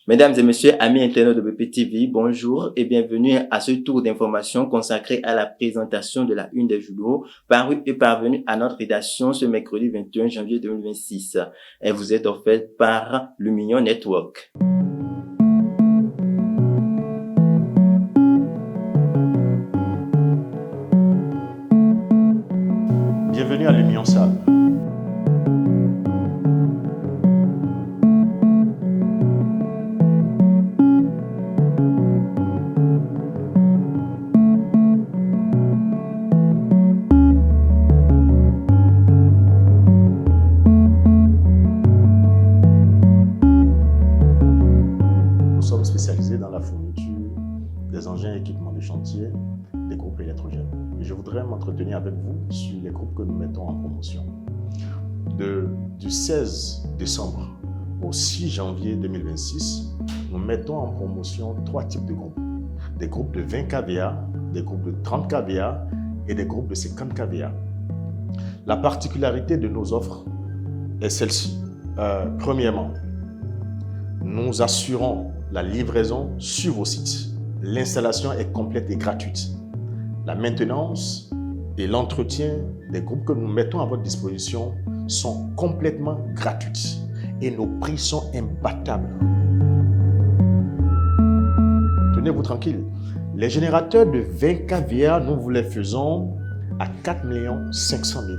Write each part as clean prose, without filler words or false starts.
Mesdames et messieurs, amis internautes de BPTV, bonjour et bienvenue à ce tour d'information consacré à la présentation de la une des journaux paru et parvenu à notre rédaction ce mercredi 21 janvier 2026. Elle vous est offerte par Luminion Network. Bienvenue à l'Union Salle. Nous sommes spécialisés dans la fourniture des engins et équipements de chantier des groupes électrogènes. Et je voudrais m'entretenir avec vous sur les groupes que nous mettons en promotion. Du 16 décembre au 6 janvier 2026, nous mettons en promotion 3 types de groupes. Des groupes de 20 kVA, des groupes de 30 kVA et des groupes de 50 kVA. La particularité de nos offres est celle-ci. Premièrement, nous assurons la livraison sur vos sites. L'installation est complète et gratuite. La maintenance et l'entretien des groupes que nous mettons à votre disposition sont complètement gratuits et nos prix sont imbattables. Tenez-vous tranquille. Les générateurs de 20 kVA, nous vous les faisons à 4 500 000.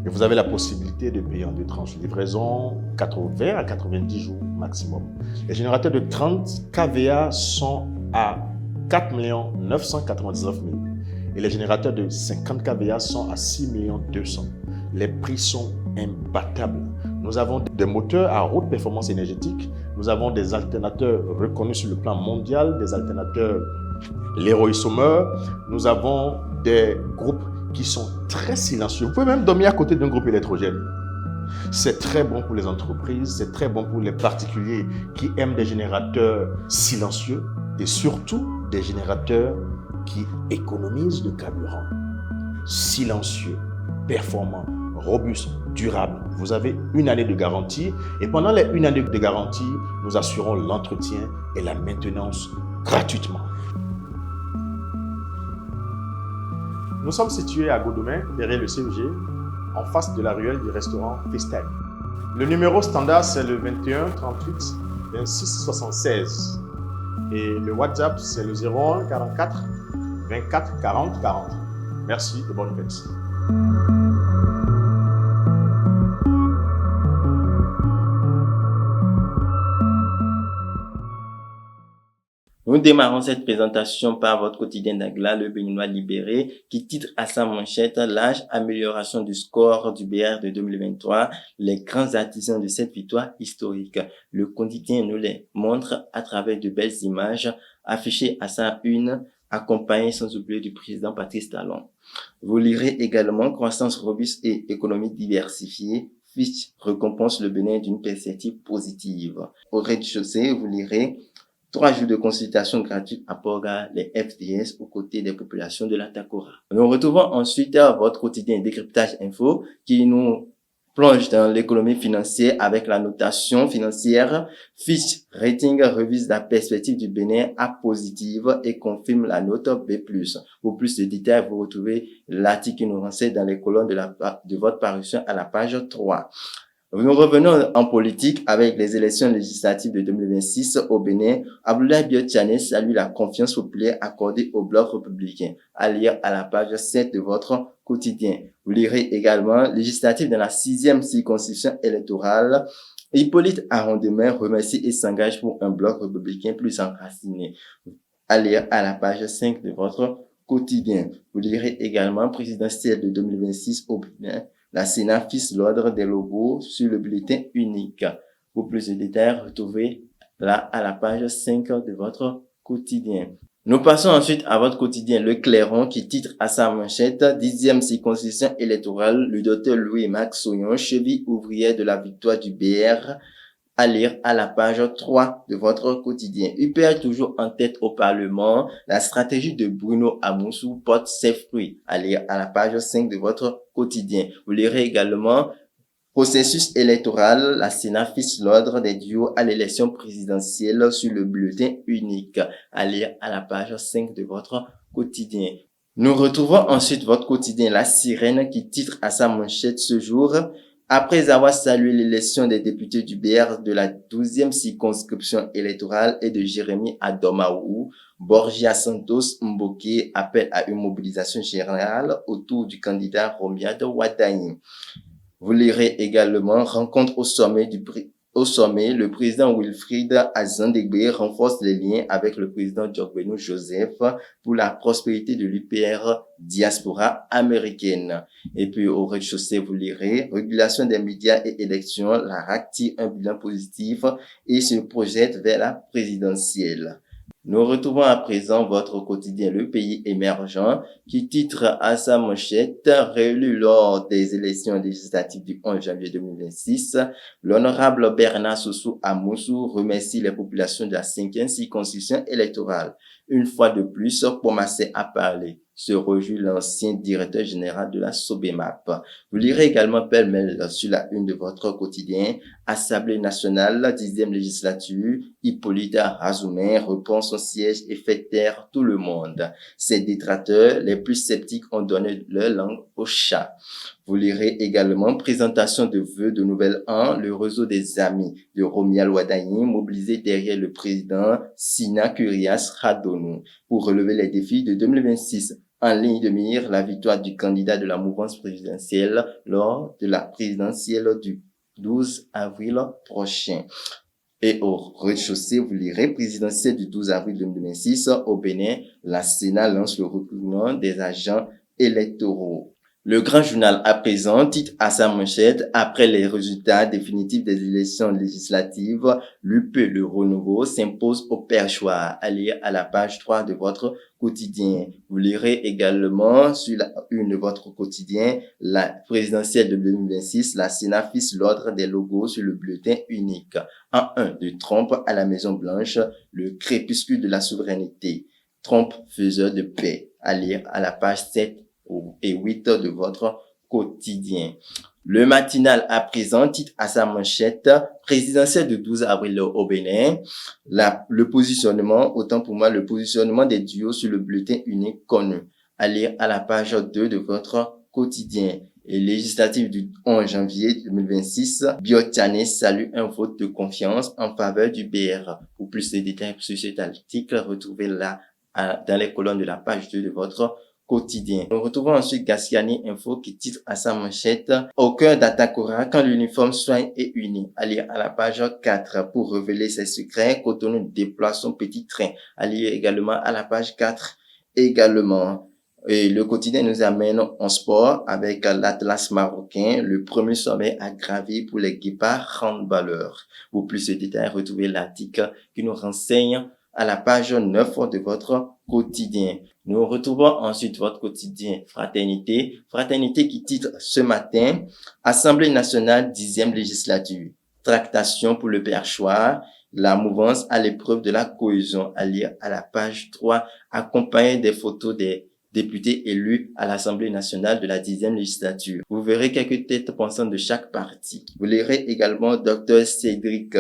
Et vous avez la possibilité de payer en 2 tranches. Livraison 80 à 90 jours maximum. Les générateurs de 30 kVA sont à 4 999 000. Et les générateurs de 50 kVA sont à 6 200 000. Les prix sont imbattables. Nous avons des moteurs à haute performance énergétique. Nous avons des alternateurs reconnus sur le plan mondial, des alternateurs Leroy Sommer. Nous avons des groupes qui sont très silencieux. Vous pouvez même dormir à côté d'un groupe électrogène. C'est très bon pour les entreprises, c'est très bon pour les particuliers qui aiment des générateurs silencieux et surtout des générateurs qui économisent de carburant. Silencieux, performants, robustes, durables. Vous avez 1 année de garantie et pendant les 1 année de garantie, nous assurons l'entretien et la maintenance gratuitement. Nous sommes situés à Godomain, derrière le CEG, en face de la ruelle du restaurant FaceTime. Le numéro standard, c'est le 21 38 26 76. Et le WhatsApp, c'est le 01 44 24 40 40. Merci et bonne fête. Nous démarrons cette présentation par votre quotidien d'Angla, le Béninois libéré, qui titre à sa manchette « Large amélioration du score du BR de 2023, les grands artisans de cette victoire historique ». Le quotidien nous les montre à travers de belles images affichées à sa une, accompagnées sans oublier du président Patrice Talon. Vous lirez également « Croissance robuste et économie diversifiée ». Fitch récompense le Bénin d'une perspective positive. Au rez-de-chaussée, vous lirez 3 jours de consultation gratuite à Porga, les FDS, aux côtés des populations de la Takora. Nous retrouvons ensuite votre quotidien décryptage info qui nous plonge dans l'économie financière avec la notation financière. Fitch Rating revise la perspective du Bénin à positive et confirme la note B+. Pour plus de détails, vous retrouvez l'article qui nous renseigne dans les colonnes de votre parution à la page 3. Nous revenons en politique avec les élections législatives de 2026 au Bénin. Abdoulaye Biotchane salue la confiance populaire accordée au bloc républicain. À lire à la page 7 de votre quotidien. Vous lirez également législative dans la 6e circonscription électorale. Hippolyte Arondemain remercie et s'engage pour un bloc républicain plus enraciné. À lire à la page 5 de votre quotidien. Vous lirez également présidentielle de 2026 au Bénin. La Sénat fixe l'ordre des logos sur le bulletin unique. Pour plus de détails, retrouvez là à la page 5 de votre quotidien. Nous passons ensuite à votre quotidien Le Clairon qui titre à sa manchette 10e circonscription électorale, le docteur Louis-Max Soyon, cheville ouvrière de la victoire du BR, à lire à la page 3 de votre quotidien. UPR toujours en tête au Parlement, la stratégie de Bruno Amoussou porte ses fruits, à lire à la page 5 de votre quotidien. Vous lirez également Processus électoral, la Sénat fixe l'ordre des duos à l'élection présidentielle sur le bulletin unique, à lire à la page 5 de votre quotidien. Nous retrouvons ensuite votre quotidien La Sirène qui titre à sa manchette ce jour: après avoir salué l'élection des députés du BR de la 12e circonscription électorale et de Jérémy Adomaou, Borgia Santos Mboké appelle à une mobilisation générale autour du candidat Romiade Wardani. Vous lirez également rencontre au sommet, le président Wilfried Azandegbe renforce les liens avec le président Diogbeno Joseph pour la prospérité de l'UPR diaspora américaine. Et puis au rez-de-chaussée, vous lirez régulation des médias et élections, la RAC tire un bilan positif et se projette vers la présidentielle. Nous retrouvons à présent votre quotidien Le Pays émergent qui titre à sa manchette: réélu lors des élections législatives du 11 janvier 2026, l'honorable Bernard Sossou Amoussou remercie les populations de la 5e circonscription électorale. Une fois de plus, commencez à parler, se réjouit l'ancien directeur général de la SOBEMAP. Vous lirez également pêle-mêle sur la une de votre quotidien: Assemblée nationale, 10e législature, Hippolyte Razoumen reprend son siège et fait taire tout le monde. Ses détracteurs les plus sceptiques ont donné leur langue au chat. Vous lirez également présentation de vœux de nouvel an, le réseau des amis de Romiade Wardani mobilisé derrière le président Sina Curias Radonou pour relever les défis de 2026. En ligne de mire, la victoire du candidat de la mouvance présidentielle lors de la présidentielle du 12 avril prochain. Et au rez-de-chaussée, vous lirez présidentielle du 12 avril 2026 au Bénin, la Sénat lance le recrutement des agents électoraux. Le grand journal à présent titre à sa manchette: après les résultats définitifs des élections législatives, l'UP Le Renouveau s'impose au perchoir, à lire à la page 3 de votre quotidien. Vous lirez également sur la une de votre quotidien la présidentielle de 2026, la Sénat fixe l'ordre des logos sur le bulletin unique. En 1 de Trump à la Maison Blanche, le crépuscule de la souveraineté. Trump faiseur de paix, à lire à la page 7 et 8 de votre quotidien. Le matinal à présent titre à sa manchette: présidentielle du 12 avril au Bénin, le positionnement des duos sur le bulletin unique connu, à lire à la page 2 de votre quotidien. Et législative du 11 janvier 2026, Biotiane salue un vote de confiance en faveur du BR. Pour plus de détails sur cet article, retrouvez-la dans les colonnes de la page 2 de votre quotidien. Nous retrouvons ensuite Gasciani Info qui titre à sa manchette: au cœur d'Atakora quand l'uniforme soigne et unit, à lire à la page 4. Pour révéler ses secrets, Cotonou déploie son petit train, à lire également à la page 4 également. Et le quotidien nous amène en sport avec l'Atlas marocain, le premier sommet à gravir pour les guépards handballeurs. Pour plus de détails, retrouvez l'article qui nous renseigne à la page 9 de votre quotidien. Nous retrouvons ensuite votre quotidien Fraternité qui titre ce matin: Assemblée nationale 10e législature, tractation pour le perchoir, la mouvance à l'épreuve de la cohésion, à lire à la page 3, accompagné des photos des députés élus à l'Assemblée nationale de la 10e législature. Vous verrez quelques têtes pensantes de chaque parti. Vous lirez également Dr Cédric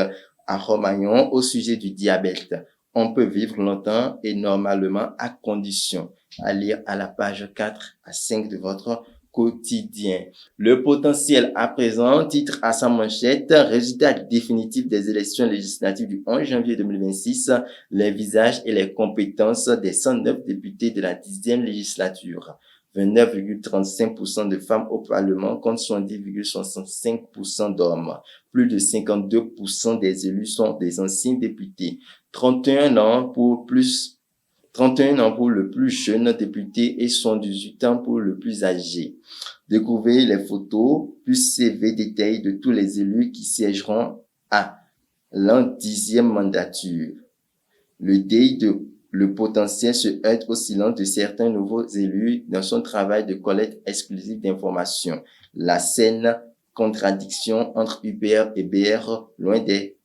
Aromagnon au sujet du diabète. On peut vivre longtemps et normalement à condition, à lire à la page 4 à 5 de votre quotidien. Le potentiel à présent titre à sa manchette: résultat définitif des élections législatives du 11 janvier 2026, les visages et les compétences des 109 députés de la 10e législature. 29,35% de femmes au Parlement contre 70,65% d'hommes. Plus de 52% des élus sont des anciens députés. 31 ans pour le plus jeune député et 78 ans pour le plus âgé. Découvrez les photos plus CV détails de tous les élus qui siégeront à l'an 10e mandature. Le potentiel se heurte au silence de certains nouveaux élus dans son travail de collecte exclusive d'informations. La saine contradiction entre UPR et BR, loin des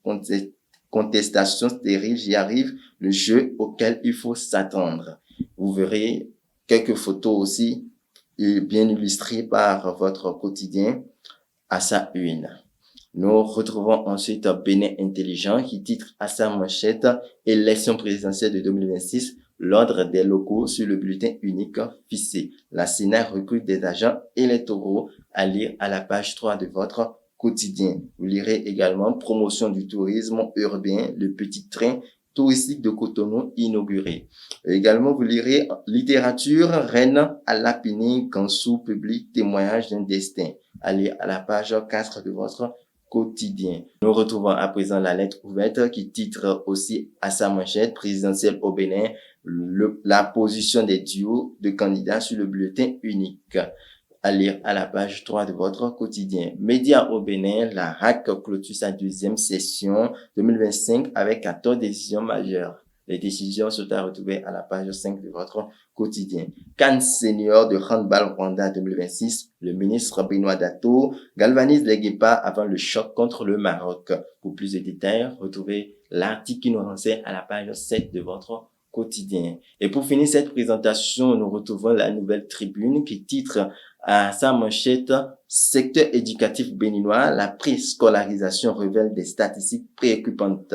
contestations stériles, j'y arrive, le jeu auquel il faut s'attendre. Vous verrez quelques photos aussi bien illustrées par votre quotidien à sa une. Nous retrouvons ensuite Bénin Intelligent qui titre à sa manchette « Élection présidentielle de 2026, l'ordre des locaux sur le bulletin unique fixé. La Sénat recrute des agents électoraux » à lire à la page 3 de votre quotidien. Vous lirez également « Promotion du tourisme urbain, le petit train touristique de Cotonou inauguré ». Également, vous lirez « Littérature, reine à Lapini, Gansou publie témoignage d'un destin » à lire à la page 4 de votre quotidien. Nous retrouvons à présent la lettre ouverte qui titre aussi à sa manchette présidentielle au Bénin, la position des duos de candidats sur le bulletin unique. À lire à la page 3 de votre quotidien. Médias au Bénin, la RAC clôture sa deuxième session 2025 avec 14 décisions majeures. Les décisions sont à retrouver à la page 5 de votre quotidien. CAN senior de handball Rwanda 2026, le ministre Benoît Dato galvanise les guépards avant le choc contre le Maroc. Pour plus de détails, retrouvez l'article qui nous renseigne à la page 7 de votre quotidien. Et pour finir cette présentation, nous retrouvons la Nouvelle Tribune qui titre à sa manchette « Secteur éducatif béninois, la préscolarisation révèle des statistiques préoccupantes ».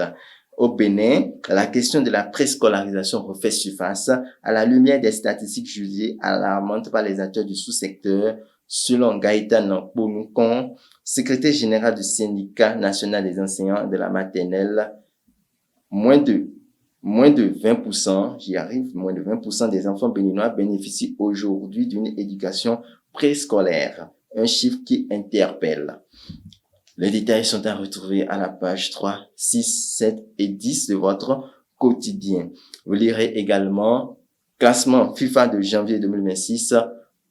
Au Bénin, la question de la préscolarisation refait surface à la lumière des statistiques jugées alarmantes par les acteurs du sous-secteur, selon Gaëtan Bonoukon, secrétaire général du syndicat national des enseignants de la maternelle. Moins de 20%, j'y arrive, moins de 20% des enfants béninois bénéficient aujourd'hui d'une éducation préscolaire. Un chiffre qui interpelle. Les détails sont à retrouver à la page 3, 6, 7 et 10 de votre quotidien. Vous lirez également classement FIFA de janvier 2026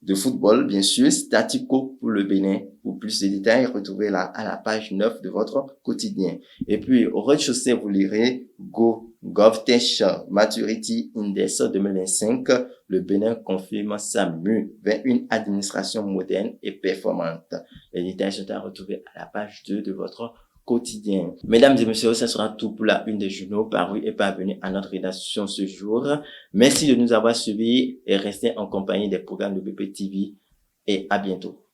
de football, bien sûr, statu quo pour le Bénin. Pour plus de détails, retrouvez là à la page 9 de votre quotidien. Et puis, au rez-de-chaussée, vous lirez GovTech Maturity Index 2025. Le Bénin confirme sa mue vers une administration moderne et performante. Les détails sont à retrouver à la page 2 de votre quotidien. Mesdames et messieurs, ça sera tout pour la une des journaux parus et parvenus à notre rédaction ce jour. Merci de nous avoir suivis et restez en compagnie des programmes de BP TV et à bientôt.